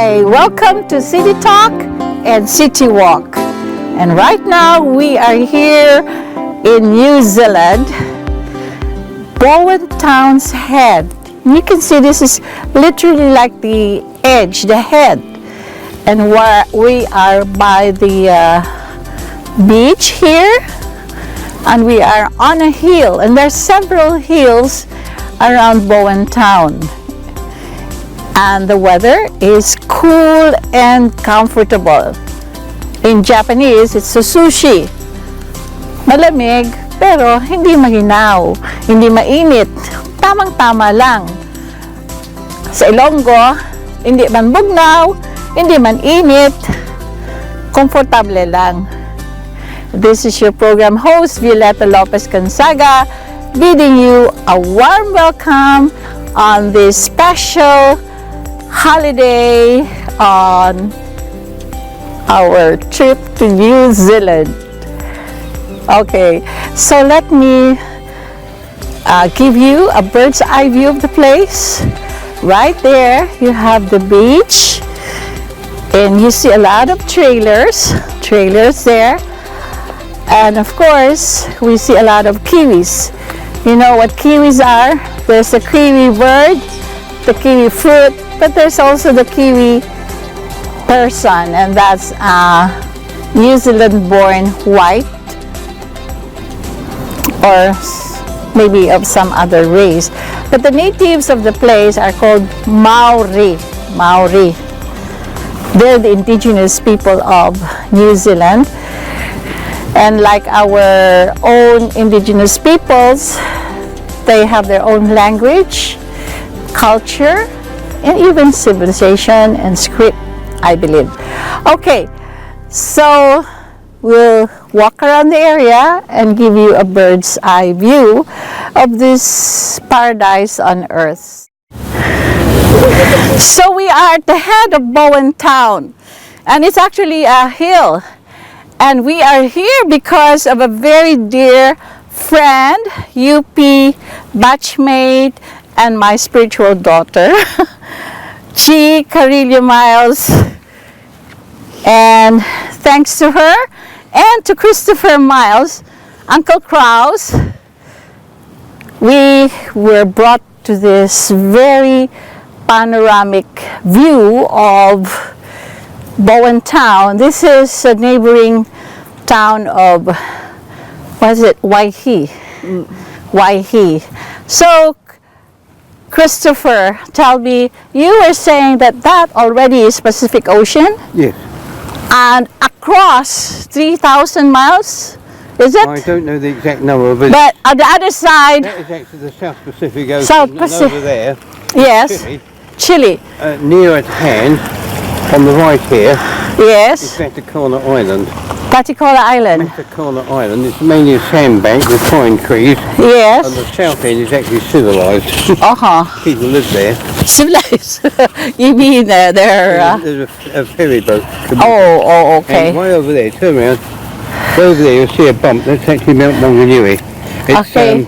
Hi, welcome to City Talk and City Walk. And right now we are here in New Zealand, Bowen Town's Head. You can see this is literally like the edge, the head. And we are by the beach here, and we are on a hill, and there's several hills around Bowen Town. And the weather is cool and comfortable. In Japanese, it's sushi. Malamig, pero hindi maginaw, hindi mainit, tamang-tama lang. Sa Ilonggo, hindi man bugnaw, hindi man init, komportable lang. This is your program host, Violeta Lopez Gonzaga, bidding you a warm welcome on this special holiday on our trip to New Zealand. Okay, so let me give you a bird's eye view of the place. Right there you have the beach, and you see a lot of trailers there, and of course we see a lot of kiwis. You know what kiwis are? There's a kiwi bird, the kiwi fruit, but there's also the kiwi person, and that's New Zealand born white, or maybe of some other race. But the natives of the place are called Maori. They're the indigenous people of New Zealand. And like our own indigenous peoples, they have their own language, culture, and even civilization and script, I believe. Okay, so we'll walk around the area and give you a bird's eye view of this paradise on earth. So we are at the head of Bowen Town, and it's actually a hill. And we are here because of a very dear friend, UP batchmate, and my spiritual daughter, G. Carillo Miles. And thanks to her and to Christopher Miles, Uncle Kraus, we were brought to this very panoramic view of Bowen Town. This is a neighboring town of, what is it, Waihi. Waihi. So, Christopher, tell me, you were saying that already is Pacific Ocean? Yes. And across 3,000 miles, is it? I don't know the exact number, but on the other side, that is actually the South Pacific Ocean. South Pacific. And over there, yes, Chile. near at hand, on the right here, Yes, is Matakana Island. Patikola Island. Matakana Island, it's mainly a sandbank with pine trees, and Yes. the south end is actually civilised. People live there. Civilized. You mean they're There's a ferry boat. okay. And way over there, turn around, way over there you'll see a bump, that's actually Mount Maunganui. It's Okay.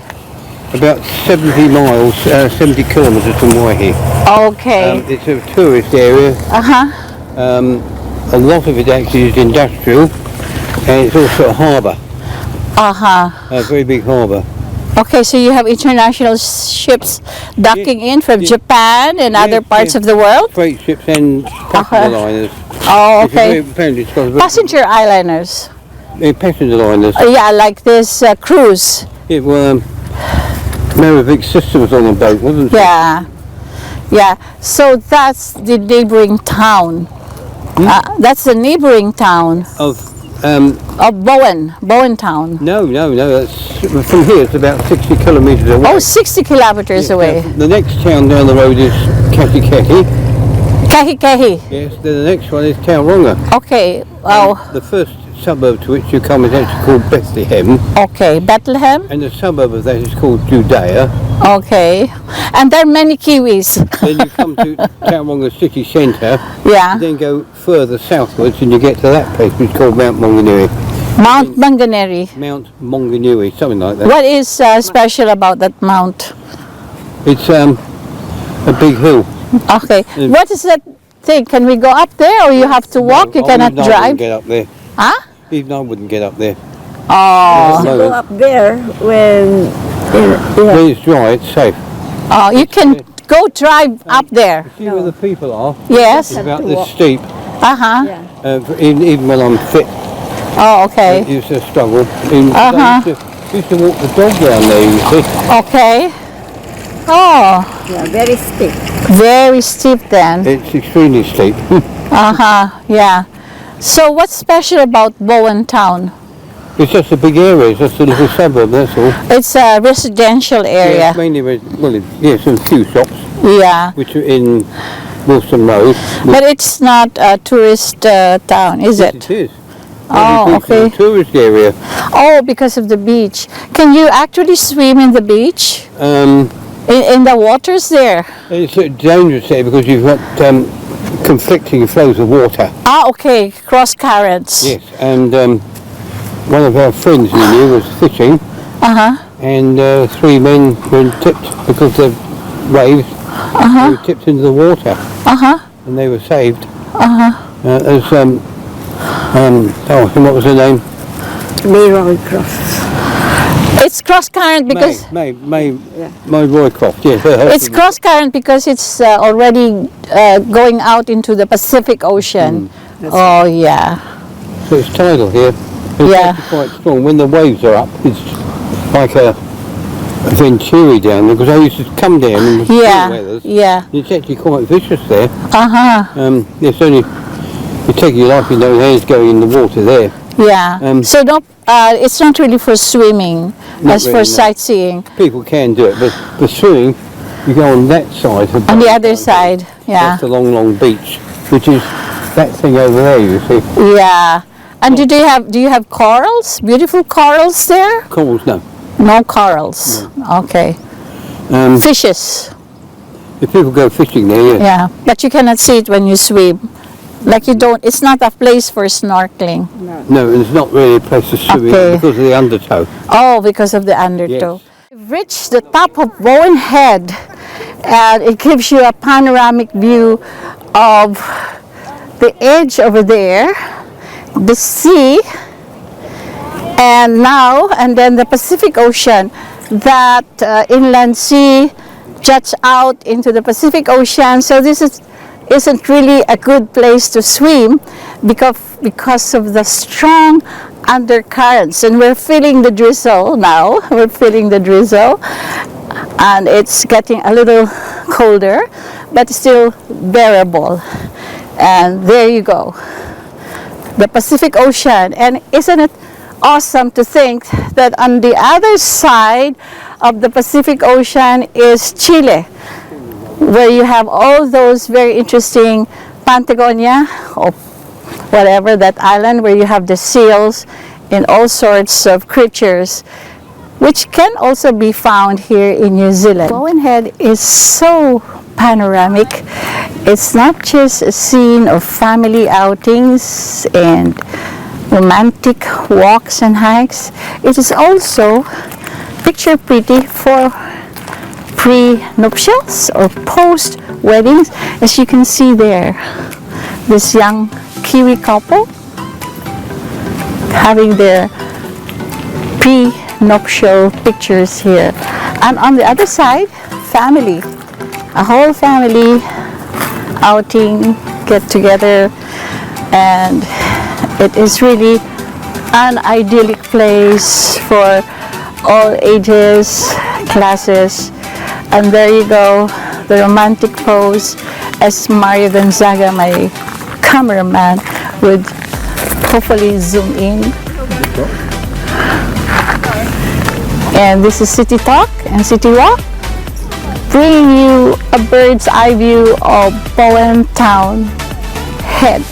About 70 miles, 70 kilometres from Waihi. Okay. It's a tourist area. A lot of it actually is industrial, and it's also a harbour, a very big harbour. Okay, so you have international ships docking in from Japan and other parts of the world? Freight ships and passenger liners. Oh, okay. It's got a very Passenger islanders. passenger liners. Yeah, like this cruise. It were Maravik Systems on the boat, wasn't it? Yeah. So that's the neighboring town. That's the neighboring town Of Bowen Town. no, that's from here. It's about 60 kilometres away. Oh, 60 kilometers away. The next town down the road is Kahikehi. Kahikehi. Yes. Then the next one is Tauranga. Okay. Oh, The first suburb to which you come is actually called Bethlehem, okay. Bethlehem. and the suburb of that is called Judea. Okay. And there are many Kiwis. Then you come to Tauranga city centre, Yeah. then go further southwards and you get to that place which is called Mount Maunganui. Mount Maunganui. Mount Maunganui, something like that. What is special about that mount? It's a big hill. Okay. What is that think? Can we go up there, or you have to walk? You cannot even I drive. wouldn't get up there. Huh? Even I wouldn't get up there. Oh, No. Go up there when When it's dry, it's safe. oh, you can go drive up there. See where the people are? Yes. It's about to this walk. steep. Uh-huh. yeah. Even when I'm fit, Oh, it okay. used to struggle. I used to walk the dog down there, you see. Okay. Oh, Yeah, very steep. very steep then. It's extremely steep. Uh-huh, yeah. So what's special about Bowen Town? It's just a big area, it's just a little suburb, that's all. It's a residential Yeah, area. it's mainly, some few shops, Yeah. which are in Wilson Road. But it's not a tourist town, is it? It is. Oh, It's okay. a tourist area. Oh, because of the beach. Can you actually swim in the beach? In the waters there? It's dangerous there because you've got conflicting flows of water. Ah, okay. Cross currents. Yes, and one of our friends we knew was fishing, Uh-huh. and 3 men were tipped because of waves. They were tipped into the water, Uh-huh. and they were saved. There's what was her name? Leroy Cross. It's cross current because May Yeah. Roycroft. Yes, her it's husband. cross current because it's already going out into the Pacific Ocean. Oh yeah. So it's tidal here. It's Yeah. actually quite strong. When the waves are up, it's like a venturi down there, because I used to come down in the Yeah. weathers. Yeah. It's actually quite vicious there. Uh-huh. It's only, you take your life in your own hands going in the water there. Yeah. So no, it's not really for swimming, Not as for really, no. sightseeing. People can do it, but for swimming, you go on that side. of On the Bowen other Town. side, yeah. That's the long beach, which is that thing over there, you see. Yeah. And do you have corals? Beautiful corals there? Corals, no. No corals. Okay. Fishes. If people go fishing there, yeah. Yeah. But you cannot see it when you swim. Like you don't, it's not a place for snorkeling. No, it's not really a place to swim in Okay. because of the undertow. Oh, because of the undertow. Yes. We've reached the top of Bowen Head, and it gives you a panoramic view of the edge over there, the sea, and then the Pacific Ocean. That inland sea juts out into the Pacific Ocean. So this isn't really a good place to swim because of the strong undercurrents, and we're feeling the drizzle now. We're feeling the drizzle, and it's getting a little colder, but still bearable. And there you go, the Pacific Ocean. And isn't it awesome to think that on the other side of the Pacific Ocean is Chile, where you have all those very interesting Patagonia, or whatever, that island where you have the seals and all sorts of creatures, which can also be found here in New Zealand. Bowen Head is so panoramic. It's not just a scene of family outings and romantic walks and hikes. It is also picture pretty for pre-nuptials or post-weddings. As you can see there, this young Kiwi couple having their pre-nuptial pictures here. And on the other side, family, a whole family outing, get together, and it is really an idyllic place for all ages, classes. And there you go, the romantic pose, as Mario Gonzaga, my cameraman, would hopefully zoom in. And this is City Talk and City Walk, bringing you a bird's eye view of Bowen Town Head,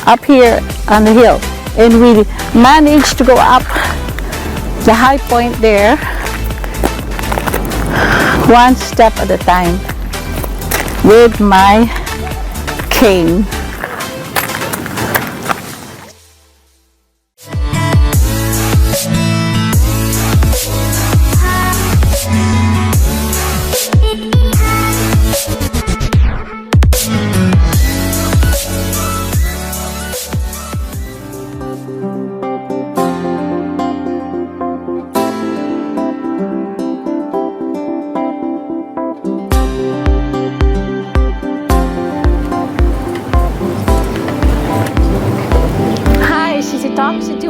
up here on the hill. And we managed to go up the high point there, one step at a time, with my cane.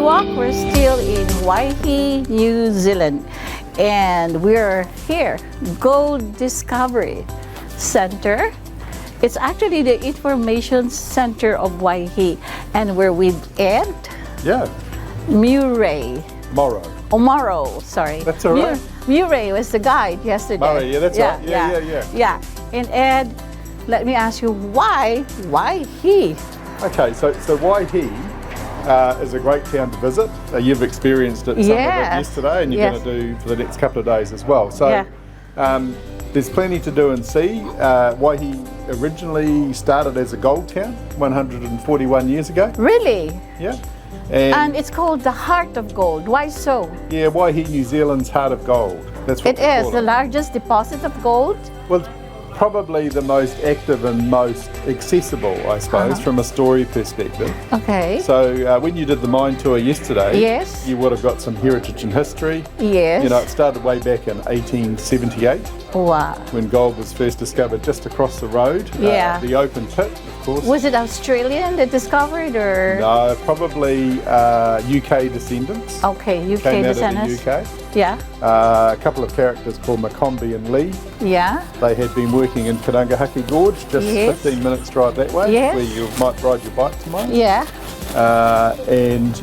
Walk. We're still in Waihi, New Zealand. And we're here, Gold Discovery Center. It's actually the information center of Waihi. And we're with Ed Yeah, Murray. Morrow. Sorry. That's all right. Murray was the guide yesterday. Murray, yeah, that's right. Yeah. Yeah. And Ed, let me ask you, why he? Okay, so Waihi is a great town to visit. You've experienced it, some of it Yes. yesterday, and you're Yes. going to do for the next couple of days as well. So there's plenty to do and see. Waihi originally started as a gold town 141 years ago. Really? Yeah. And it's called the Heart of Gold. Why so? Yeah, Waihi, New Zealand's heart of gold. That's what It we is call the largest deposit of gold. Well, it's probably the most active and most accessible, I suppose, from a story perspective. Okay. So when you did the mine tour yesterday, Yes. you would have got some heritage and history. Yes. You know, it started way back in 1878 Wow. when gold was first discovered just across the road. Yeah. The open pit, of course. Was it Australian that discovered or? No, probably UK descendants. Okay, UK Came out descendants. of the UK. Yeah. A couple of characters called Macombi and Lee. Yeah. They had been working in Kanangahaki Gorge, just Yes. 15 minutes drive that way, Yes. where you might ride your bike tomorrow. Yeah. And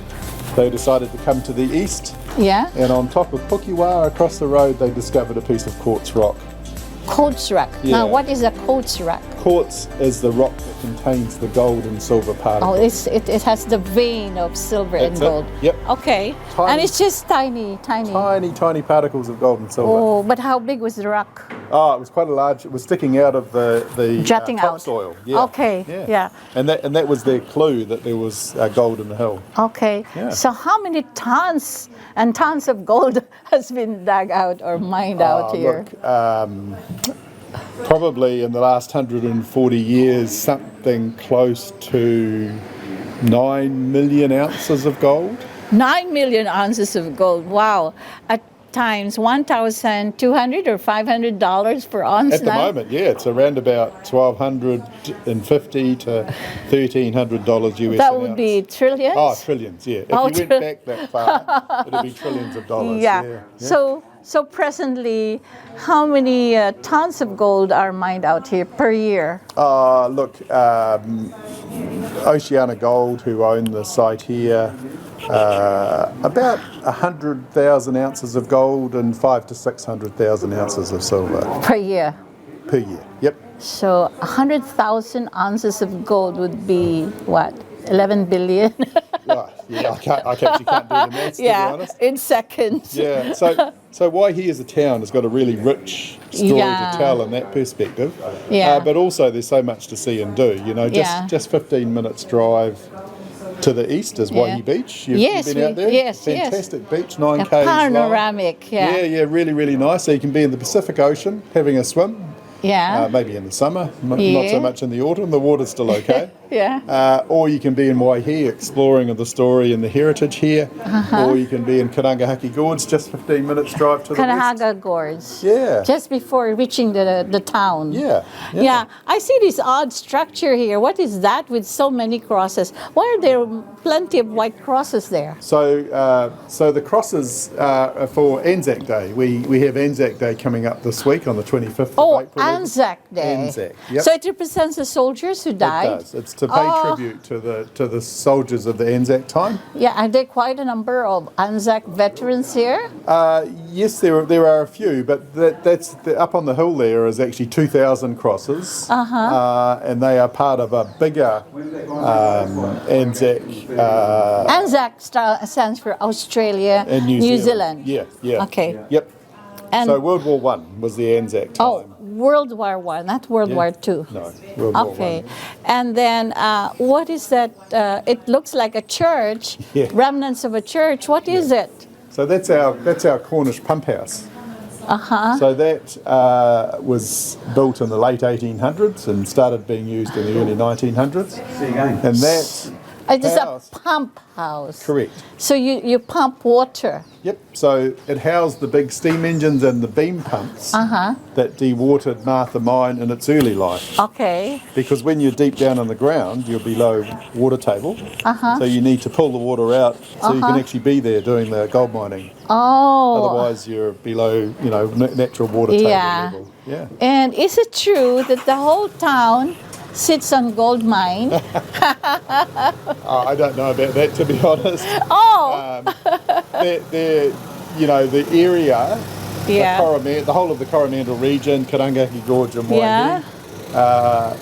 they decided to come to the east, Yeah. and on top of Pukiwa, across the road, they discovered a piece of quartz rock. Quartz rock. Yeah. Now, what is a quartz rock? Quartz is the rock that contains the gold and silver Oh, particles. it has the vein of silver and That's it. gold. Yep. Okay. Tiny. And it's just tiny. Tiny particles of gold and silver. Oh, but how big was the rock? Oh, it was quite a large. It was sticking out of the Jutting out. topsoil. Yeah. Okay, yeah. And that was their clue that there was gold in the hill. Okay. Yeah. So how many tons and tons of gold has been dug out or mined out here? Look, probably in the last 140 years, something close to 9 million ounces of gold. 9 million ounces of gold. Wow. At times $1,200 or $500 per ounce At the now? moment, yeah, it's around about $1,250 to $1,300 US. That an would ounce. be trillions? Oh, trillions, yeah. If Oh, you went back that far, it'd be trillions of dollars. Yeah. Yeah. So presently, how many tons of gold are mined out here per year? Look, Oceana Gold, who own the site here, about 100,000 ounces of gold and 500,000 to 600,000 ounces of silver Per year. per year. Yep. So 100,000 ounces of gold would be what? 11 billion? Right. Yeah, I actually can't do the maths, to be Yeah, honest. in seconds. Yeah. So Waihi as a town has got a really rich story Yeah. to tell in that perspective. Yeah. But also there's so much to see and do. You know, Yeah. just 15 minutes drive to the east is Waihi Yeah. Beach. You've Yes, been out there? yes. Fantastic beach, 9 A k's long. panoramic, yeah. Yeah, really, really nice. So you can be in the Pacific Ocean having a swim, Yeah. maybe in the summer, not Yeah. so much in the autumn. The water's still okay. Yeah. Or you can be in Waihi exploring the story and the heritage here, or you can be in Kanangahaki Gorge, just 15 minutes drive to the west. Kanahaga Gorge. Yeah. Just before reaching the town. Yeah. Yeah, I see this odd structure here. What is that with so many crosses? Why are there plenty of white crosses there? So the crosses are for Anzac Day. We have Anzac Day coming up this week on the 25th Oh, of April. Anzac Day. Anzac, yep. So it represents the soldiers who died? It does. It's to pay Oh. tribute to the soldiers of the Anzac time. Yeah, are there quite a number of Anzac veterans here? Yes, there are a few, but that's up on the hill. There is actually 2,000 crosses, and they are part of a bigger Anzac Anzac stands for Australia, in New Zealand. Yeah. Okay. Yep. And So World War One was the Anzac time. oh, World War One, not World War Two. No, World War Okay, One. and then what is that? It looks like a church, Yeah. remnants of a church. What is it? So that's our Cornish pump house. So that was built in the late 1800s and started being used in the early 1900s. And that It is a housed- pump house. Correct. So you pump water. Yep. So it housed the big steam engines and the beam pumps that dewatered Martha Mine in its early life. Okay. Because when you're deep down in the ground, you're below water table. So you need to pull the water out so you can actually be there doing the gold mining. Oh. Otherwise, you're below, natural water table Yeah. level. Yeah. And is it true that the whole town sits on gold mine? I don't know about that, to be honest. Oh. They're, the area, Yeah. the whole of the Coromandel region, Karangahaki Gorge and Yeah. Waihi,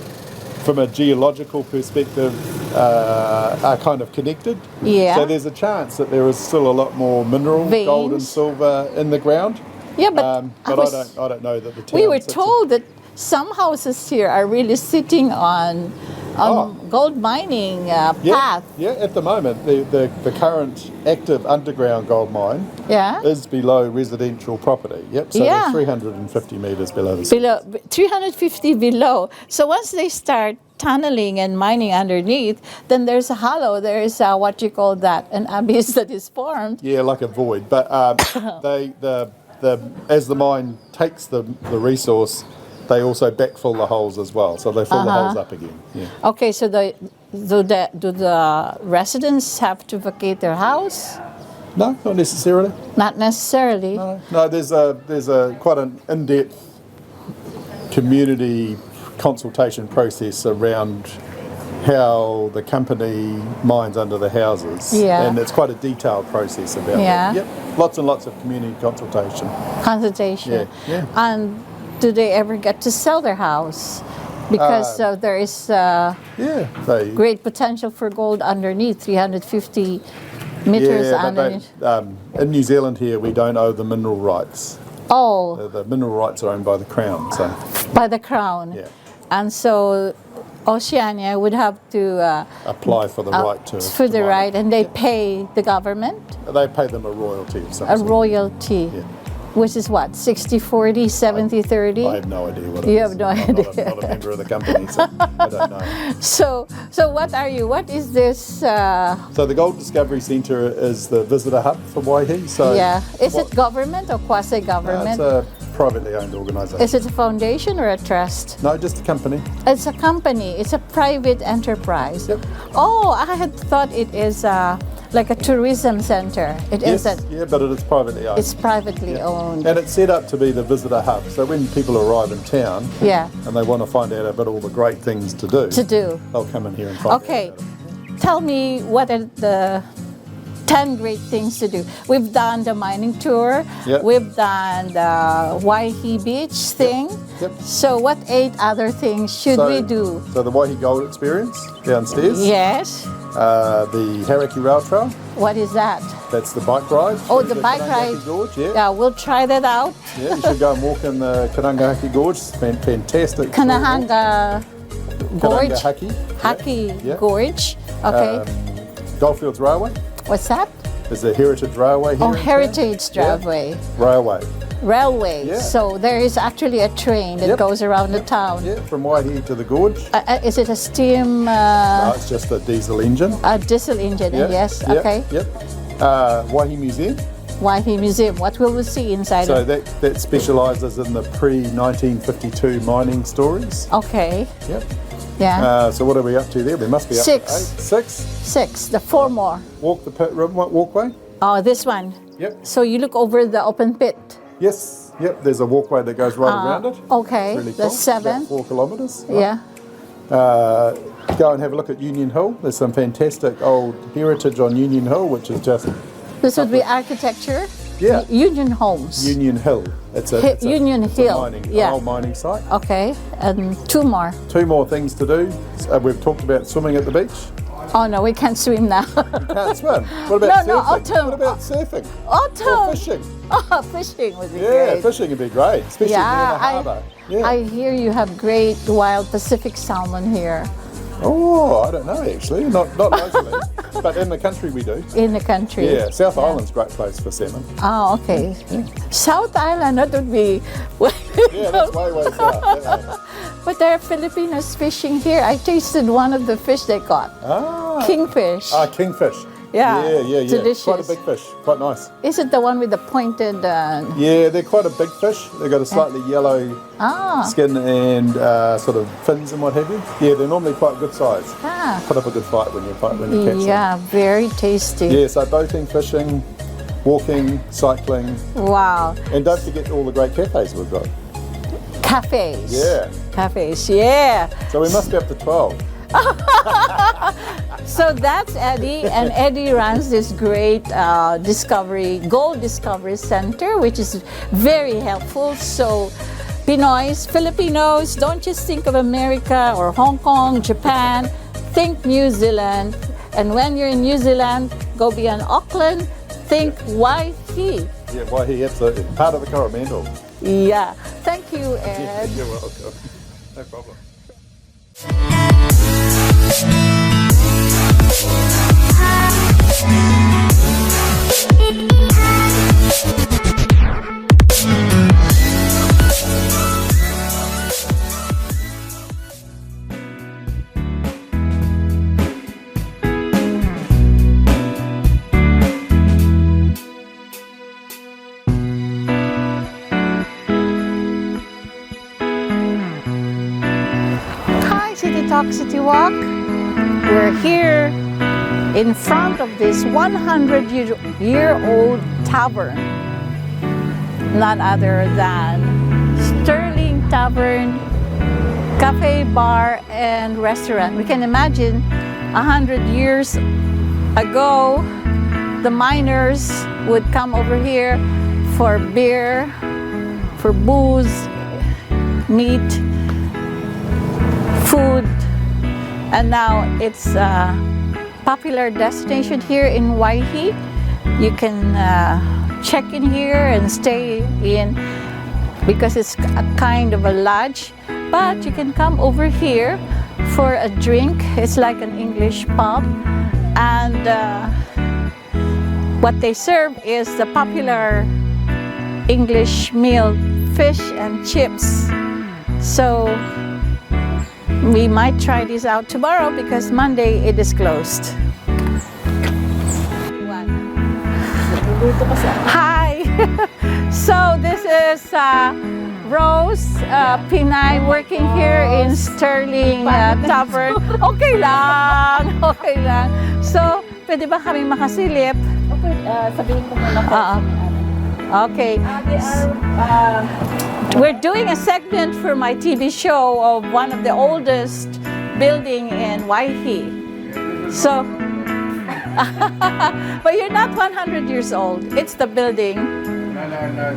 from a geological perspective, are kind of connected. Yeah. So there's a chance that there is still a lot more mineral, gold and Veins. silver in the ground. Yeah, but, I don't know that the town we were sits told that some houses here are really sitting on gold mining path. Yeah, at the moment, the current active underground gold mine Yeah. is below residential property. Yep, so Yeah. they're 350 metres below the sea. Below 350 below. So once they start tunneling and mining underneath, then there's a hollow. There's what you call that, an abyss that is formed. Yeah, like a void. But as the mine takes the resource, they also backfill the holes as well. So they fill the holes up again. Yeah. Okay, so do the residents have to vacate their house? No, not necessarily. Not necessarily. No, there's a quite an in-depth community consultation process around how the company mines under the houses. Yeah. And it's quite a detailed process about Yeah. that. Yep. Lots and lots of community consultation. Consultation. Yeah, yeah. And do they ever get to sell their house? Because there is Yeah. They, great potential for gold underneath, 350 meters yeah, but underneath. in New Zealand here, we don't own the mineral rights. Oh, The mineral rights are owned by the Crown. So, by the Crown. yeah. And so Oceania would have to Apply for the right to. for to the mine. right, and they pay the government They pay them a royalty of some a sort. royalty, Yeah. which is what, 60-40, 70-30? I have no idea what it You is. have no I'm idea. not a member of the company, so I don't know. So what are you? What is this? So the Gold Discovery Centre is the visitor hub for Waihi. So Yeah, is what- it government or quasi-government? It's a privately owned organisation. Is it a foundation or a trust? No, just a company. It's a company. It's a private enterprise. Yep. Oh, I had thought it is like a tourism center. It Yes, isn't. yeah, but it is privately owned. It's privately owned. And it's set up to be the visitor hub. So when people arrive in town Yeah. and they want to find out about all the great things to do, To do. they'll come in here and find Okay. out about it. Tell me what are the 10 great things to do. We've done the mining tour. Yep. We've done the Waihi Beach thing. Yep. So what 8 other things should we do? So the Waihi Gold Experience downstairs. Yes. The Hauraki Rail Trail. What is that? That's the bike ride. Oh, through the bike Karangahaki ride. Gorge, yeah. Yeah, we'll try that out. Yeah, you should go and walk in the Karangahaki Gorge. It's fantastic. Kanahanga Gorge. Karangahaki. Haki Yeah. Gorge. Okay. Goldfields Railway. What's that? There's the Heritage Railway here. Oh, in town. Heritage Yeah. Driveway. Railway. Railway. Yeah. So there is actually a train that Yep. goes around the town. Yeah, from Waihi to the gorge. Is it a steam No, it's just a diesel engine. a diesel engine? Yeah, Yes. yeah, Okay. Yep. Waihi Museum. Waihi Museum. What will we see inside? So it? that specialises in the pre-1952 mining stories. Okay. Yep. Yeah. So what are we up to there? We must be up 6. to 8. 6. 6. The 4 more. Walk the pit rim walkway. Oh, this one. Yep. So you look over the open pit. Yes. Yep. There's a walkway that goes right around it. Okay. Really The cool. 7. About 4 kilometres. Yeah. Go and have a look at Union Hill. There's some fantastic old heritage on Union Hill, which is just This would be architecture. Yeah. Union Homes. Union Hill. It's a Union it's Hill, a mining, yeah. an old mining site. Okay. And 2 more. 2 more things to do. We've talked about swimming at the beach. Oh no, we can't swim now. Can't swim. What about No, surfing? autumn. What about surfing? Or Autumn. fishing? Oh, fishing would be Yeah, great. fishing would be great, especially near the harbour. Yeah. I hear you have great wild Pacific salmon here Oh, I don't know actually. Not locally, but in the country we do. in the country. Yeah, South Island's a great place for salmon. Oh, okay. South Island, that would be. Yeah, that's way south. That way. but there are Filipinos fishing here. I tasted one of the fish they caught. Ah. Kingfish. Kingfish. Yeah, Yeah. delicious. Quite a big fish. Quite nice. Is it the one with the pointed? Yeah, they're quite a big fish. They've got a slightly yellow skin and sort of fins and what have you. Yeah, they're normally quite good size. Put up a good fight when you catch them. Yeah, very tasty. Yeah, so boating, fishing, walking, cycling. Wow. And don't forget all the great cafes we've got. Cafes. Yeah. Cafes, yeah. So we must be up to 12. So that's Eddie, and Eddie runs this great Gold Discovery Center, which is very helpful. So Pinoys, Filipinos, don't just think of America or Hong Kong, Japan, think New Zealand. And when you're in New Zealand, go beyond Auckland, think Waihi. Yeah, Waihi, absolutely. Part of the Coromandel. Yeah. Thank you, Ed. You're welcome. No problem. Hi, City Talk, City Walk. We're here in front of this 100-year-old tavern. None other than Sterling Tavern, Cafe, Bar, and Restaurant. We can imagine 100 years ago, the miners would come over here for beer, for booze, meat, food, and now it's a popular destination here in Waihi. You can check in here and stay in because it's a kind of a lodge, but you can come over here for a drink. It's like an English pub, and what they serve is the popular English meal, fish and chips. So we might try this out tomorrow because Monday it is closed. Hi! So this is Rose Pinay working here in Sterling Tavern. Okay lang! Okay lang. So, pwede ba kami makasilip? Okay, sabihin ko muna po. Okay. We're doing a segment for my TV show of one of the oldest building in Waihi. So, but you're not 100 years old. It's the building. No,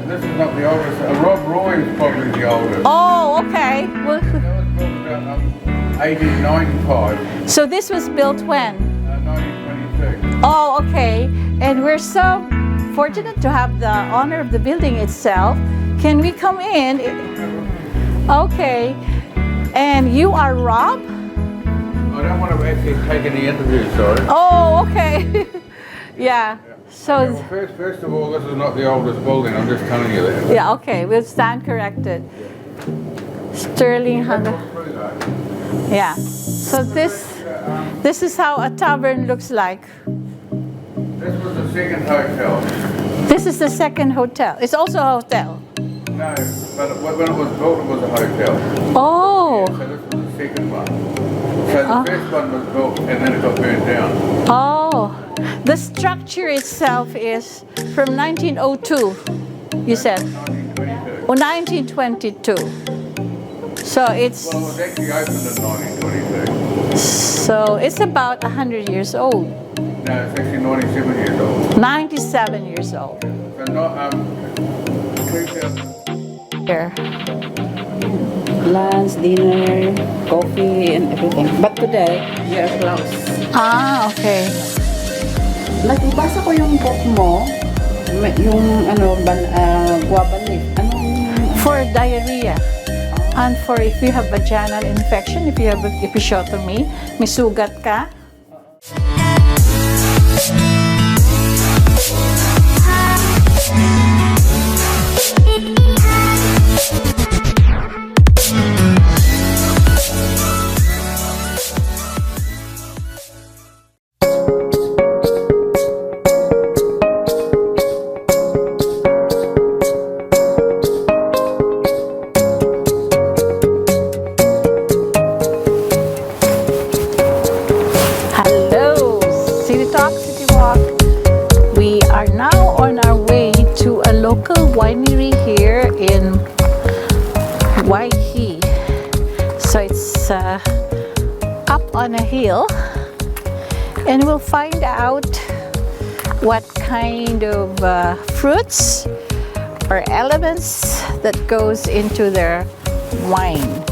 this is not the oldest. Rob Roy is probably the oldest. Oh, okay. Well, That was built about 1895, so this was built when? 1926. Oh, okay. And we're so fortunate to have the honor of the building itself. Can we come in? Okay. And you are Rob? I don't want to actually take any interviews, sorry. Oh, okay. Yeah. So, Well, first of all, this is not the oldest building. I'm just telling you that. yeah, okay. We'll stand corrected. Sterling Hunter. Yeah. So this is how a tavern looks like. This was the second hotel. This is the second hotel. It's also a hotel. No, but when it was built, it was a hotel. Oh. So this was the second one. So the first one was built and then it got burned down. Oh. The structure itself is from 1902, you said. 1922. Or 1922. So it's Well, it was actually opened in 1922. so it's about 100 years old. No, it's actually 97 years old. 97 years old. So not 2000. Here. Lunch, dinner, coffee, and everything. But today, we are closed. Ah, okay. Nagbasa ko yung book mo, yung guava leaf. Anong For diarrhea. And for if you have vaginal infection, if you have episiotomy, may sugat ka. on a hill and we'll find out what kind of fruits or elements that goes into their wine.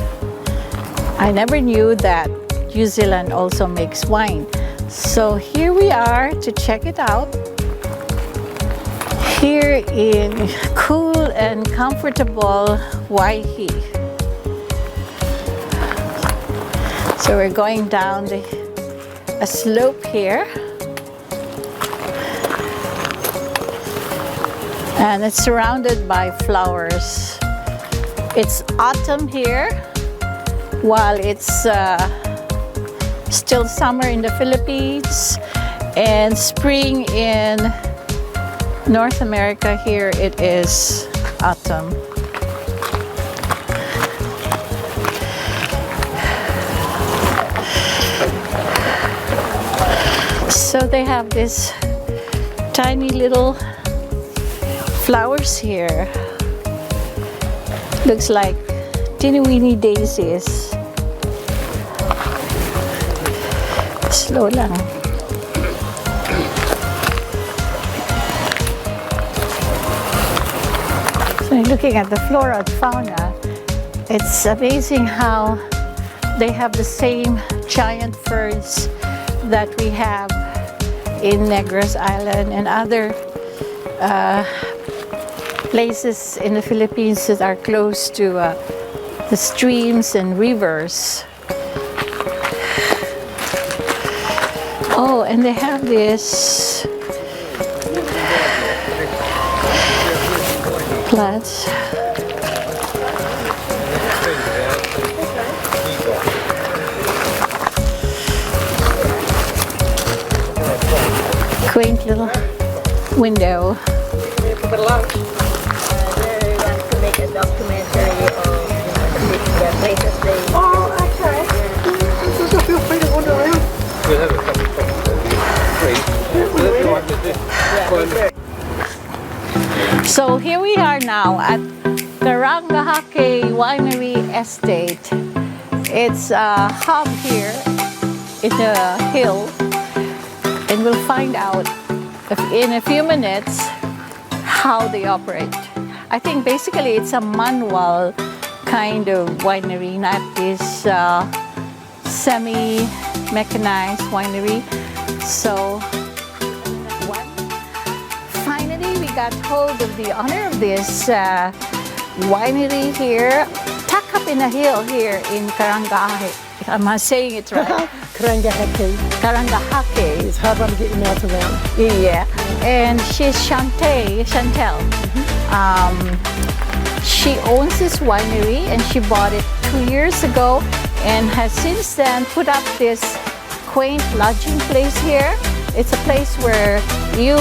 I never knew that New Zealand also makes wine. So here we are to check it out. Here in cool and comfortable Waihi. So we're going down a slope here. And it's surrounded by flowers. It's autumn here, while it's still summer in the Philippines, and spring in North America. Here it is autumn. So they have this tiny little flowers here. Looks like teeny weeny daisies. Slow lang. So looking at the flora and fauna, it's amazing how they have the same giant ferns that we have in Negros Island and other places in the Philippines that are close to the streams and rivers. Oh, and they have this plants. Quaint little window. For lunch. They want to make a documentary of the places they... Oh, okay. So feel free to wander around. We'll have a couple of So here we are now at Karangahake Winery Estate. It's a hub here in the hill, and we'll find out in a few minutes how they operate. I think basically it's a manual kind of winery, not this semi-mechanized winery. So finally we got hold of the owner of this winery here, tucked up in a hill here in Karangahake. Am I saying it right? Karangahake. Karangahake. It's hard one to get your mouth around. Yeah, and she's Chantel. She owns this winery and she bought it 2 years ago and has since then put up this quaint lodging place here. It's a place where you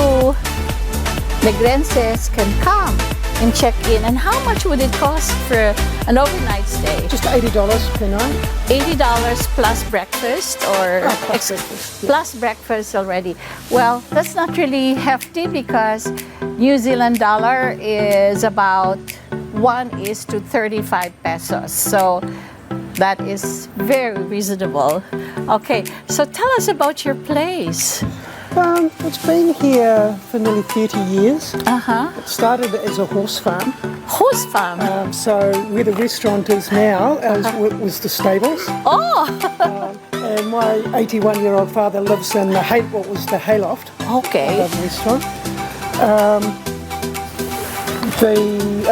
Negrenses can come and check in. And how much would it cost for an overnight stay? Just $80 per night. $80 plus breakfast or Plus breakfast. Yeah. plus breakfast already. Well, that's not really hefty because New Zealand dollar is about 1:35 pesos. So that is very reasonable. Okay, so tell us about your place. It's been here for nearly 30 years. Uh-huh. It started as a horse farm. Horse farm. So where the restaurant is now was the stables. Oh, And my 81-year-old father lives in what was the hayloft okay. above the restaurant. The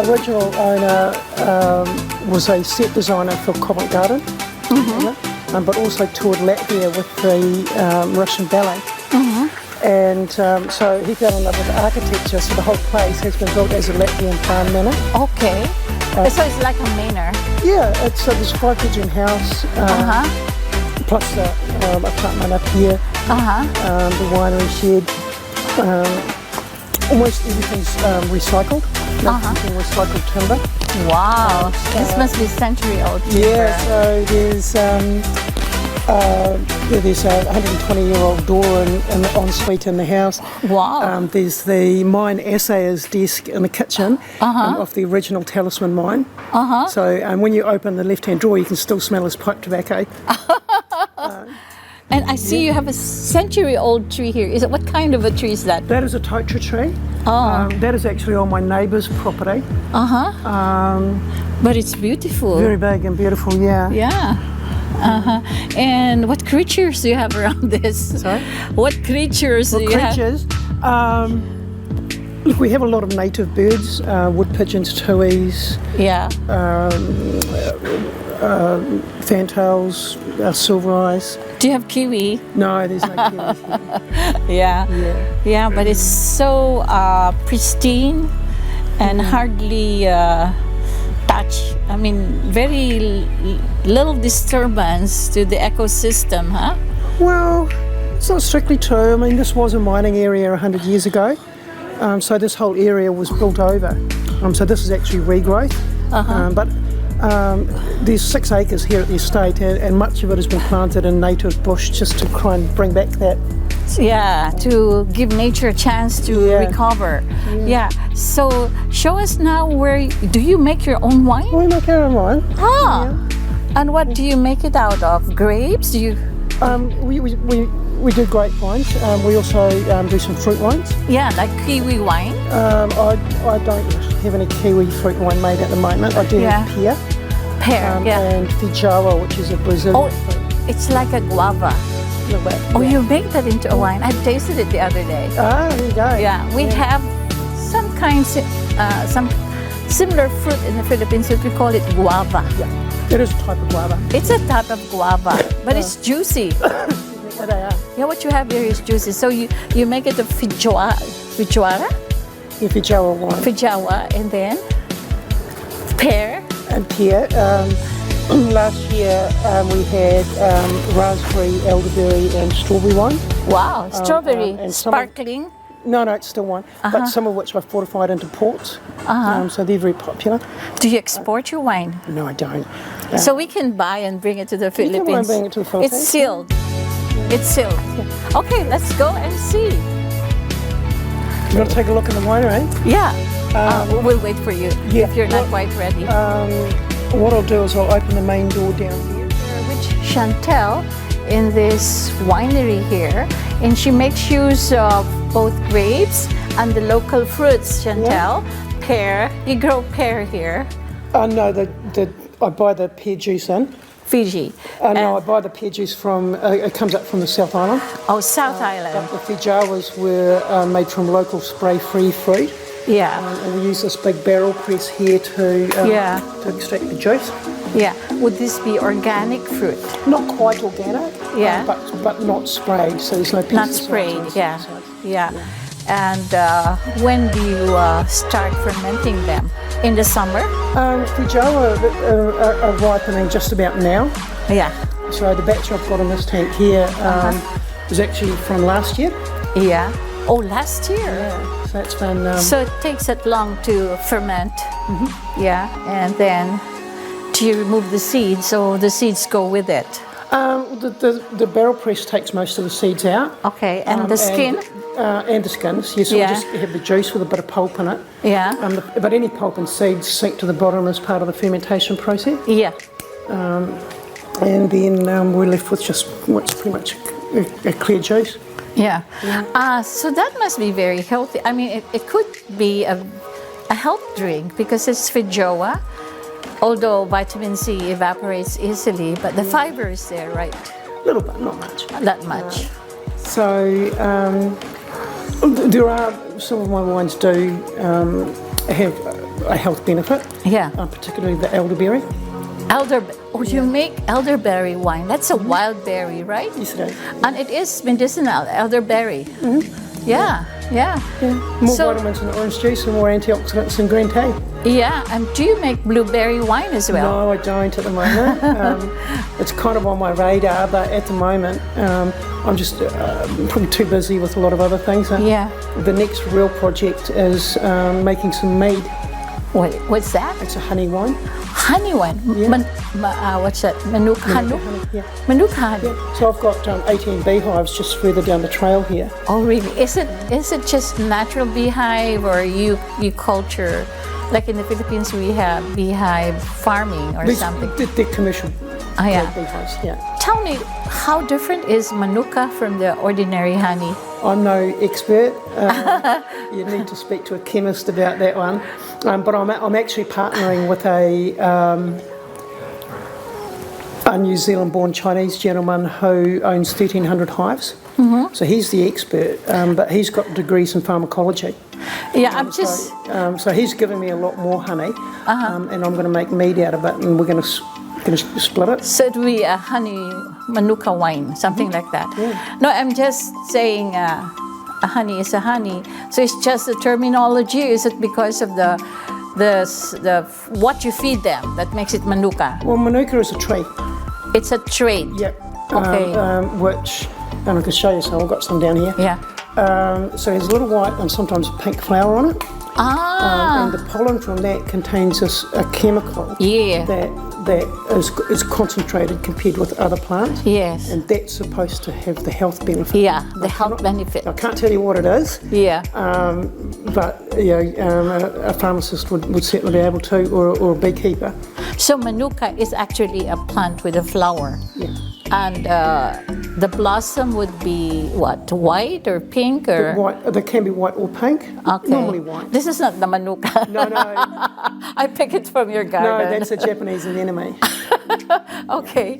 original owner was a set designer for Covent Garden, but also toured Latvia with the Russian ballet. And so he fell in love with architecture, so the whole place has been built as a Latvian farm manor. Okay. So it's like a manor. Yeah, there's a 5-bedroom house, plus an apartment up here, the winery shed. Almost everything's recycled, using recycled timber. Wow. This must be century-old. Yeah, so there's a 120-year-old door and the ensuite in the house. Wow. There's the mine assayer's desk in the kitchen of the original Talisman mine. So when you open the left-hand drawer, you can still smell his pipe tobacco. And I see you have a century-old tree here. Is it, what kind of a tree is that? That is a totara tree. That is actually on my neighbour's property. But it's beautiful. Very big and beautiful, yeah. Yeah. And what creatures do you have around this? Sorry? What creatures do you have? Creatures. Look, we have a lot of native birds, wood pigeons, tuis, Yeah. fantails, silver eyes. Do you have kiwi? No, there's no kiwis here. Yeah, but it's so pristine and hardly touch. I mean, very little disturbance to the ecosystem, huh? Well, it's not strictly true. I mean, this was a mining area 100 years ago. So this whole area was built over. So this is actually regrowth. But there's 6 acres here at the estate, and much of it has been planted in native bush just to try and bring back that. Yeah, to give nature a chance to recover. Yeah. So show us now where do you make your own wine? We make our own wine. And what do you make it out of? Grapes? Do you? We do grape wines. We also do some fruit wines. Yeah, like kiwi wine. I don't have any kiwi fruit wine made at the moment. I do have pear. Pear, And feijoa, which is a Brazilian fruit. It's like a guava. Oh, you make that into a wine. I tasted it the other day. Ah, there you go. Yeah, we have some kinds, some similar fruit in the Philippines. We call it guava. Yeah, it is a type of guava. It's a type of guava, but it's juicy. They are. Yeah, what you have here is juicy. So you make it a feijoa, Yeah, feijoa wine. feijoa, and then pear. And pear. Last year we had raspberry, elderberry, and strawberry wine. Wow, strawberry, and some of- sparkling. No, it's still wine, but some of which I fortified into ports. So they're very popular. Do you export your wine? No, I don't. So we can buy and bring it to the can Philippines. bring it to the Philippines. It's sealed. It's sealed. Okay, let's go and see. You want to take a look in the winery? Yeah. We'll wait for you yeah, if you're not quite ready. What I'll do is I'll open the main door down here. With Chantel in this winery here, and she makes use of both grapes and the local fruits. Chantel, pear. You grow pear here, No, I buy the pear juice in. Fiji. No, I buy the pear juice from, it comes up from the South Island. Oh, South Island. The feijoas were made from local spray-free fruit. Yeah. And we use this big barrel press here to extract the juice. Yeah. Would this be organic fruit? Not quite organic, Yeah. but not sprayed, so there's no pesticides. Not sprayed. or Yeah. pesticides. Yeah. And when do you start fermenting them? In the summer? Feijoa are ripening just about now. Yeah. So the batch I've got in this tank here is actually from last year. Yeah. Oh, last year. So it's been. So it takes that long to ferment. Yeah. And then do you remove the seeds or the seeds go with it? The barrel press takes most of the seeds out. Okay. And the skin? And the skins. Yes, so Yeah. we just have the juice with a bit of pulp in it. Yeah. But any pulp and seeds sink to the bottom as part of the fermentation process. Yeah. And then we're left with just what's pretty much a clear juice. Yeah. So that must be very healthy. I mean, it could be a health drink because it's feijoa, although vitamin C evaporates easily, but the fiber is there, right? A little bit, not much. That much. So there are, some of my wines do have a health benefit, Yeah. particularly the elderberry. Oh, you make elderberry wine. That's a wild berry, right? Yes, it is. And it is medicinal, elderberry. Yeah, yeah. More So- vitamins in orange juice and more antioxidants in green tea. Yeah, and do you make blueberry wine as well? No, I don't at the moment. It's kind of on my radar, but at the moment I'm just probably too busy with a lot of other things. Yeah. The next real project is making some mead. What's that? It's a honey wine. Honey wine. What's that? Manuka honey? Yeah. Manuka honey. So I've got 18 beehives just further down the trail here. Oh, really? Is it just natural beehive or you culture? Like in the Philippines, we have beehive farming or something. They're commercial Oh, yeah. beehives, yeah. tell me, how different is Manuka from the ordinary honey? I'm no expert. You need to speak to a chemist about that one. But I'm actually partnering with a New Zealand-born Chinese gentleman who owns 1,300 hives. So he's the expert, but he's got degrees in pharmacology. Yeah, I'm just... So he's giving me a lot more honey, and I'm going to make mead out of it, and we're going to split it. So it will be a honey Manuka wine, something like that. Yeah. No, I'm just saying a honey is a honey. So it's just the terminology. Is it because of the what you feed them that makes it Manuka? Well, Manuka is a tree. It's a trait. Yep. Okay. Which, and I can show you some. I've got some down here. Yeah. So there's a little white and sometimes pink flower on it. And the pollen from that contains a chemical Yeah. that is concentrated compared with other plants. Yes. And that's supposed to have the health benefit. Yeah, the health benefit. I can't tell you what it is, Yeah. but a pharmacist would certainly be able to, or a beekeeper. So Manuka is actually a plant with a flower. Yeah. And the blossom would be what, white or pink or? White, they can be white or pink. Okay. Normally white. This is not the Manuka. No. I pick it from your No, garden. that's a Japanese anemone. Okay.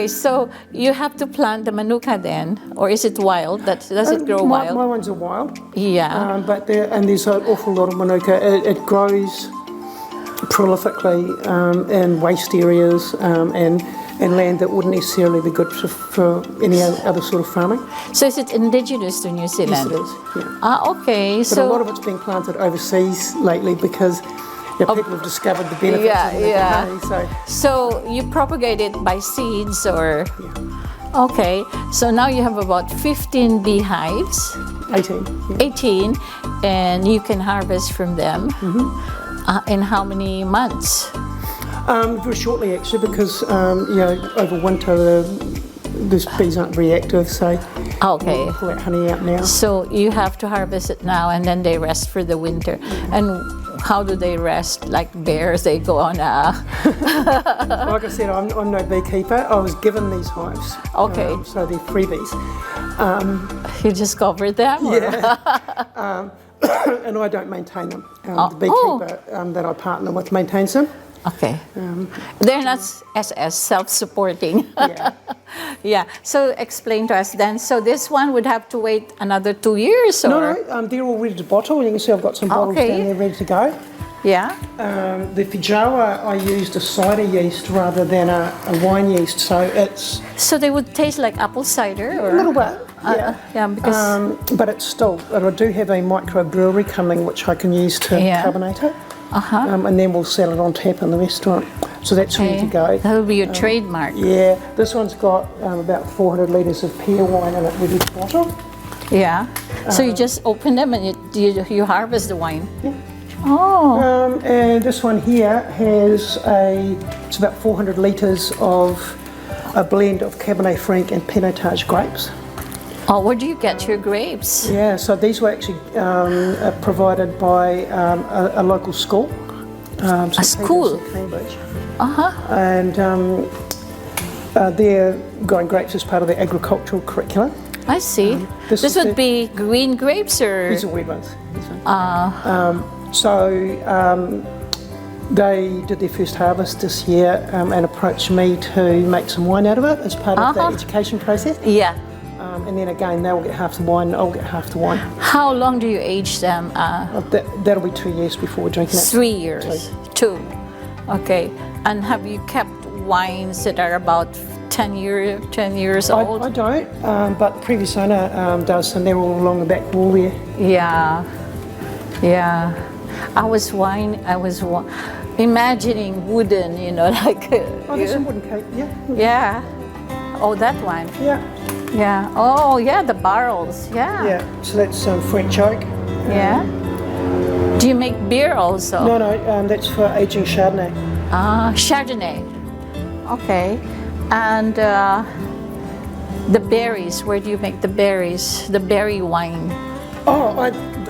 So you have to plant the Manuka then, or is it wild? Does it grow My wild? ones are wild. Yeah. But there's an awful lot of Manuka. It grows prolifically in waste areas and land that wouldn't necessarily be good for any other sort of farming. So is it indigenous to New Yes, Zealand? it is. Yeah. Okay. But So a lot of it's been planted overseas lately because people have discovered the benefits of Manuka Yeah. honey. So you propagate it by seeds or? Okay. So now you have about 15 beehives. 18. Yeah. 18, and you can harvest from them. In how many months? Very shortly actually, because over winter the bees aren't very active, so Okay. we'll pull that honey out now. So you have to harvest it now, and then they rest for the winter. And how do they rest? Like bears, they go on a... Like I said, I'm no beekeeper. I was given these hives. Okay. So they're freebies. You just cover them? or- Yeah. And I don't maintain them. The beekeeper that I partner with maintains them. Okay. They're not as self-supporting. Yeah. Yeah. So explain to us then. So this one would have to wait another 2 years, or? No, they're all ready to bottle. You can see I've got some bottles Okay. down there ready to go. Yeah. The Fijawa, I used a cider yeast rather than a wine yeast, so it's So they would taste like apple cider, or? a little bit. Yeah. Yeah, because But it's still, and I do have a microbrewery coming which I can use to Yeah. carbonate it. And then we'll sell it on tap in the restaurant. So that's ready to go. that would be your trademark. Yeah, this one's got about 400 litres of pear wine in it ready to bottle. Yeah. So you just open them and you harvest the wine. Yeah. Oh. And this one here has it's about 400 litres of a blend of Cabernet Franc and Pinotage grapes. Oh, where do you get your grapes? Yeah, so these were actually provided by a local school. A school? In Cambridge. Uh-huh. And they're growing grapes as part of their agricultural curriculum. I see. this This is would be green grapes, or? These are wet ones. So they did their first harvest this year and approached me to make some wine out of it as part of the education process. Yeah. And then again, they'll get half the wine, I'll get half the wine. How long do you age them? That'll be 2 years before we're drinking it. 3 years. 2. Okay. And have you kept wines that are about 10 years old? I don't, but the previous owner does, and they're all along the back wall there. Yeah. Yeah. I was imagining wooden, like. There's some wooden cake, yeah. Yeah. Oh, that one. Yeah. Yeah. Oh, yeah, the barrels. Yeah. Yeah, so that's French oak. Yeah. Do you make beer also? No, that's for aging Chardonnay. Chardonnay. Okay. And the berries, where do you make the berries? The berry wine. Oh,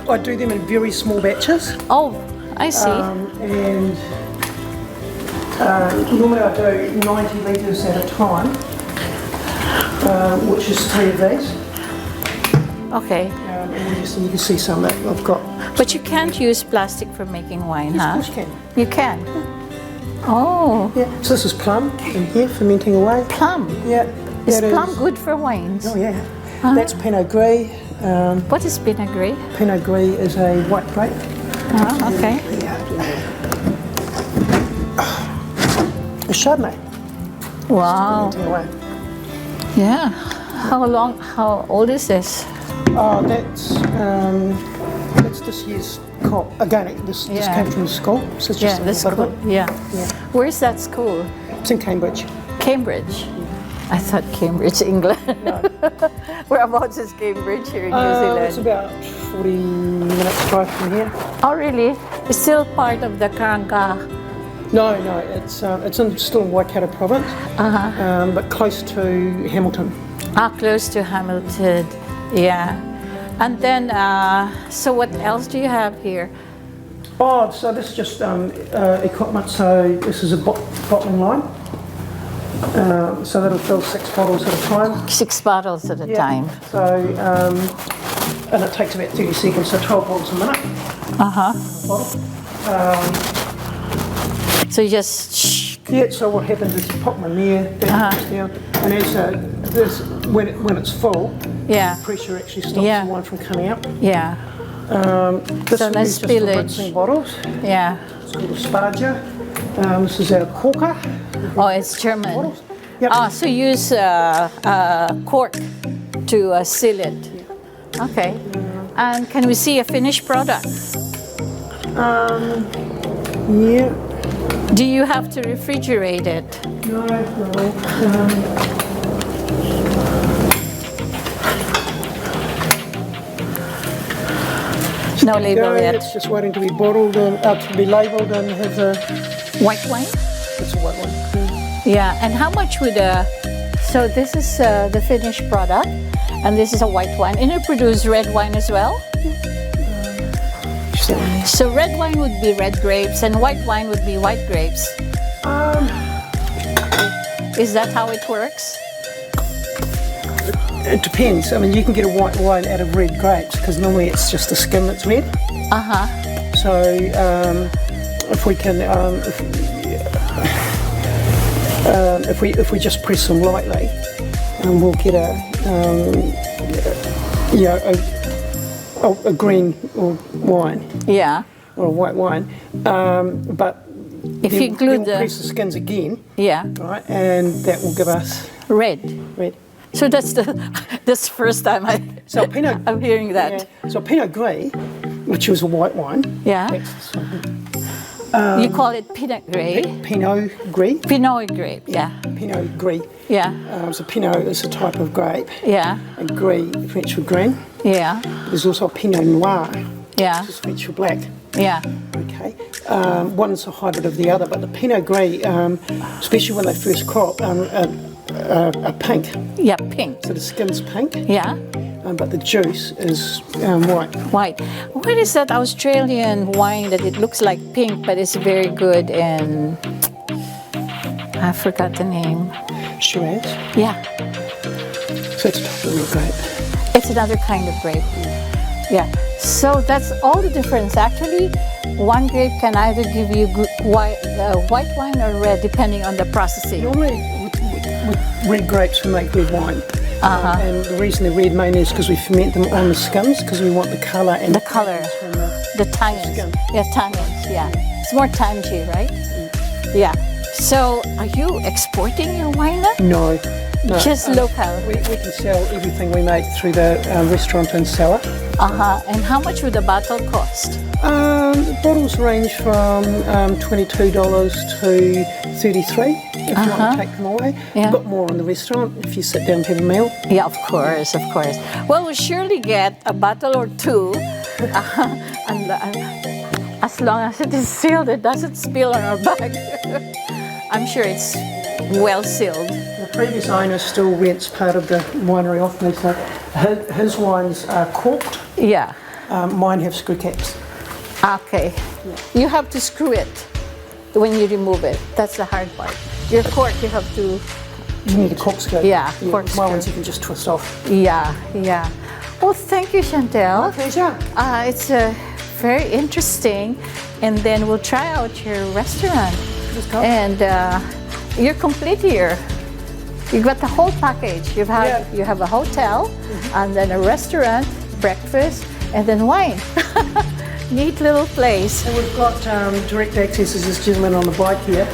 I do them in very small batches. Oh, I see. And normally I do 90 litres at a time. which is 3 of these. Okay. And you can see some that I've got. But you can't use plastic for making wine, Yes, huh? of course you can. You can. Oh, Yeah. So this is plum in here, fermenting away. plum. Yeah. Is that plum good for wines? Oh yeah. That's Pinot Gris. What is Pinot Gris? Pinot Gris is a white grape. Oh, okay. A Chardonnay. Wow. Fermenting away. Yeah. How old is this? Oh, that's this year's crop. Again, this Yeah. came from the school. So it's Yeah, just a this little bit school. of it. Yeah. Yeah. Where's that school? It's in Cambridge. Cambridge. I thought Cambridge, England. Whereabouts is Cambridge here in New Zealand? It's about 40 minutes drive from here. Oh, really? It's still part of the Karanga. No, it's still in Waikato province, but close to Hamilton. Close to Hamilton. Yeah. And then, so what else do you have here? Oh, so this is just equipment. So this is a bottling line. So that'll fill 6 bottles at a time. 6 bottles at a time. So, and it takes about 30 seconds, so 12 bottles a minute. Bottle. So you just Yeah, so what happens is you pop them in there, that goes down, and as when it's full, yeah, pressure actually stops Yeah. the wine from coming out. yeah, This So is nice just for spillage. rinsing bottles. yeah. It's called a Sparger. This is our corker. Oh, it's German. Bottles. Yep. So use cork to seal it. Okay. And can we see a finished product? Yeah. Do you have to refrigerate it? No, no. No label yet. It's just waiting to be bottled and to be labelled and have a. White wine? It's a white one. Yeah. And how much would so this is the finished product, and this is a white wine. And you produce red wine as well? So red wine would be red grapes, and white wine would be white grapes. Is that how it works? It depends. I mean, you can get a white wine out of red grapes because normally it's just the skin that's red. So if we can, if we just press them lightly, we'll get a green wine Yeah. or a white wine. But If you then include we'll press the skins again, yeah, right, and that will give us red. red. So that's the first time So Pinot. I'm hearing that. Yeah. So Pinot Gris, which was a white wine. Yeah. That's this one. You call it Pinot Gris. Pinot Gris. Pinot grape. Yeah. Pinot Gris. Yeah. So Pinot is a type of grape, Yeah. and Gris, French for green. Yeah. There's also Pinot Noir, Yeah. which is French for black. Yeah. Okay. One is a hybrid of the other, but the Pinot Gris, especially when they first crop, are pink. Yeah. Pink. So the skin's pink, Yeah. but the juice is white. White. What is that Australian wine that it looks like pink but it's very good and I forgot the name. Shiraz. Yeah. So it's a type of real grape. It's another kind of grape. Yeah. So that's all the difference. Actually, one grape can either give you white wine or red, depending on the processing. Normally, with red grapes, we make red wine. And the reason they're red mainly is because we ferment them on the skins because we want the colour and The colour, from the the tannins. skin. Yeah, tannins. Yeah. It's more tangy, right? Yeah. So, are you exporting your wine now? No. Just local. We can sell everything we make through the restaurant and cellar. And how much would a bottle cost? Bottles range from $22 to $33 if you want to take them away. Yeah. A bit more in the restaurant if you sit down to have a meal. Yeah, of course, of course. Well, we'll surely get a bottle or two, and as long as it is sealed, it doesn't spill on our bag. I'm sure it's well sealed. The previous owner still rents part of the winery off me, so his wines are corked. Yeah. Mine have screw caps. Okay. You have to screw it when you remove it. That's the hard part. Your cork, you have to You need a corkscrew. Yeah, My corkscrew. ones you can just twist off. Yeah, yeah. Well, thank you, Chantel. Pleasure. It's very interesting. And then we'll try out your restaurant. Let's go. And you're complete here. You got the whole package. You have a hotel, and then a restaurant, breakfast, and then wine. Neat little place. And we've got direct access to this gentleman on the bike here.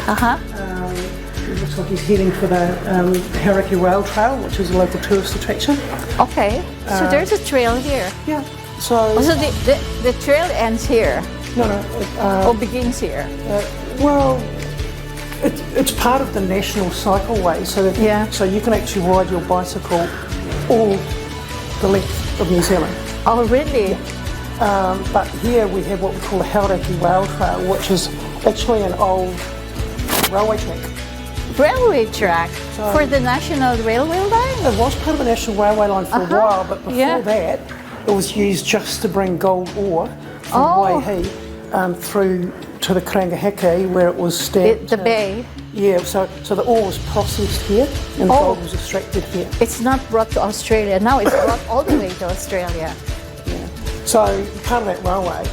It looks like he's heading for the Hauraki Rail Trail, which is a local tourist attraction. Okay, so there's a trail here. Yeah. So, So the trail ends here, no, or begins here. well, it's part of the national cycleway, so so you can actually ride your bicycle all the length of New Zealand. Oh, really? But here we have what we call the Hauraki Rail Trail, which is actually an old railway track. Railway track for the National Railway line? It was part of the National Railway line for a while, but before that, it was used just to bring gold ore from Waihi through to the Karangahake, where it was stamped. The bay. Yeah, so the ore was processed here, and the gold was extracted here. It's not brought to Australia. Now it's brought all the way to Australia. So part of that railway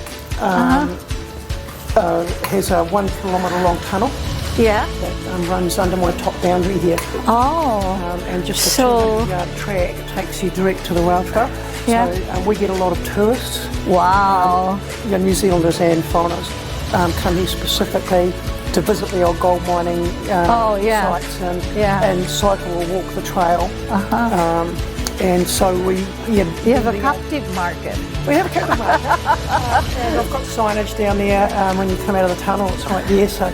has a 1 kilometre long tunnel Yeah. that runs under my top boundary here. Oh. And just a So- 200-yard track takes you direct to the rail trail. Yeah. So we get a lot of tourists, Wow. New Zealanders and foreigners, come here specifically to visit the old gold mining sites and cycle or walk the trail. And so we You have a captive market. We have a cattle market. And I've got signage down there when you come out of the tunnel, it's right there, so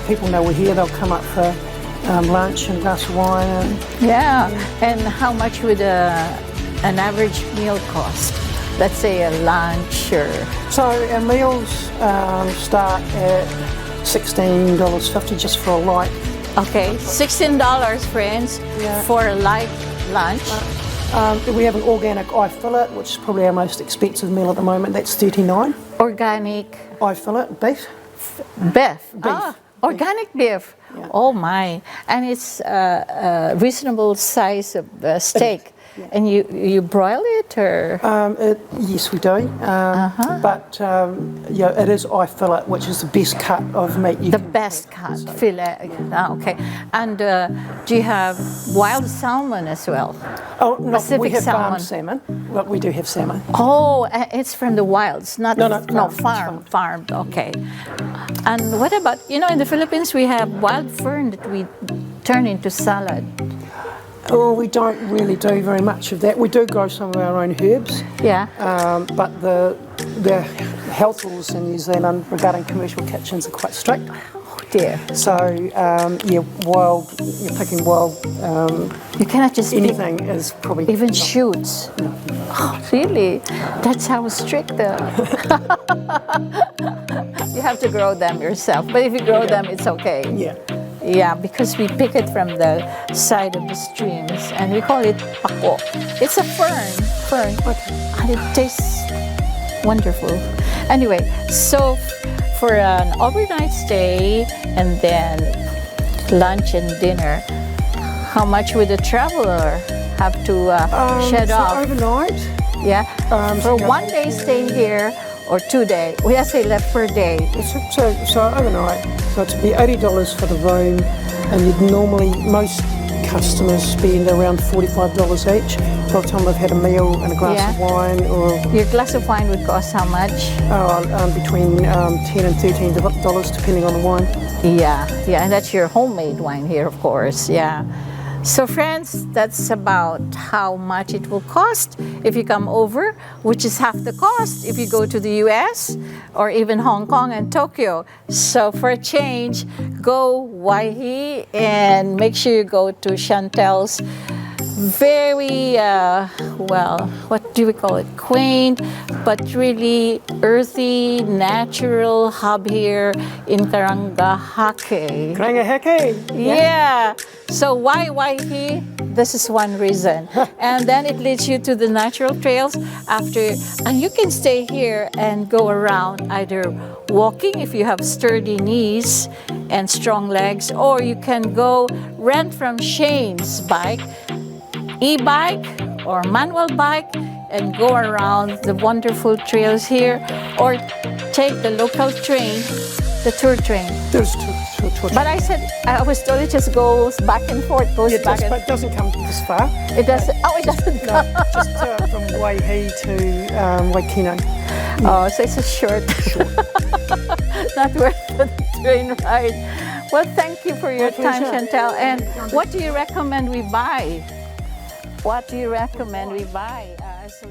people know we're here, they'll come up for lunch and a glass of wine. And, Yeah. And how much would an average meal cost? Let's say a lunch or... so our meals start at $16.50 just for a light. Okay, $16, friends, for a light lunch. We have an organic eye fillet, which is probably our most expensive meal at the moment. That's $39. Organic Eye fillet, beef. beef. Organic beef. Yeah. Oh my! And it's a reasonable size of steak. And you broil it or? Yes, we do. But it is eye fillet, which is the best cut of meat you The can best cut fillet. Okay. And do you have wild salmon as well? Oh, no, Pacific we have salmon. farmed salmon, but we do have salmon. Oh, it's from the wilds, not No, farmed. Okay. And what about in the Philippines we have wild fern that we turn into salad. Oh, we don't really do very much of that. We do grow some of our own herbs, Yeah. but the health rules in New Zealand regarding commercial kitchens are quite strict. Oh dear. So, you're picking wild, You cannot just pick anything is probably... even shoots. Oh, really? That's how strict the. You have to grow them yourself, but if you grow them, it's okay. Yeah. Yeah, because we pick it from the side of the streams, and we call it pako. It's a fern, and it tastes wonderful. Anyway, so for an overnight stay and then lunch and dinner, how much would a traveler have to shed so off? overnight, Yeah, for 1 day stay here or 2 day. We have to say left per day. so overnight, so it'd be $80 for the room, and you'd normally, most customers spend around $45 each by the time they've had a meal and a glass of wine, or Your glass of wine would cost how much? between $10 and $13 depending on the wine. Yeah, and that's your homemade wine here, of course. Yeah. So friends, that's about how much it will cost if you come over, which is half the cost if you go to the US or even Hong Kong and Tokyo. So for a change, go Waihi and make sure you go to Chantel's very, well, what do we call it? Quaint, but really earthy, natural hub here in Karangahake. Karangahake. Yeah. So why Waihi? This is one reason. And then it leads you to the natural trails after, and you can stay here and go around either walking if you have sturdy knees and strong legs, or you can go rent from Shane's bike, e-bike or manual bike, and go around the wonderful trails here, or take the local train, the tour train. There's two. But I said, I was told it just goes back and forth, goes Yeah, back but and it doesn't come this far. it doesn't, oh, it doesn't No, just from Waihi to Waikino. Oh, so it's a short, not worth the train ride. Well, thank you for your My time, pleasure. Chantal. And what do you recommend we buy? What do you recommend we buy? So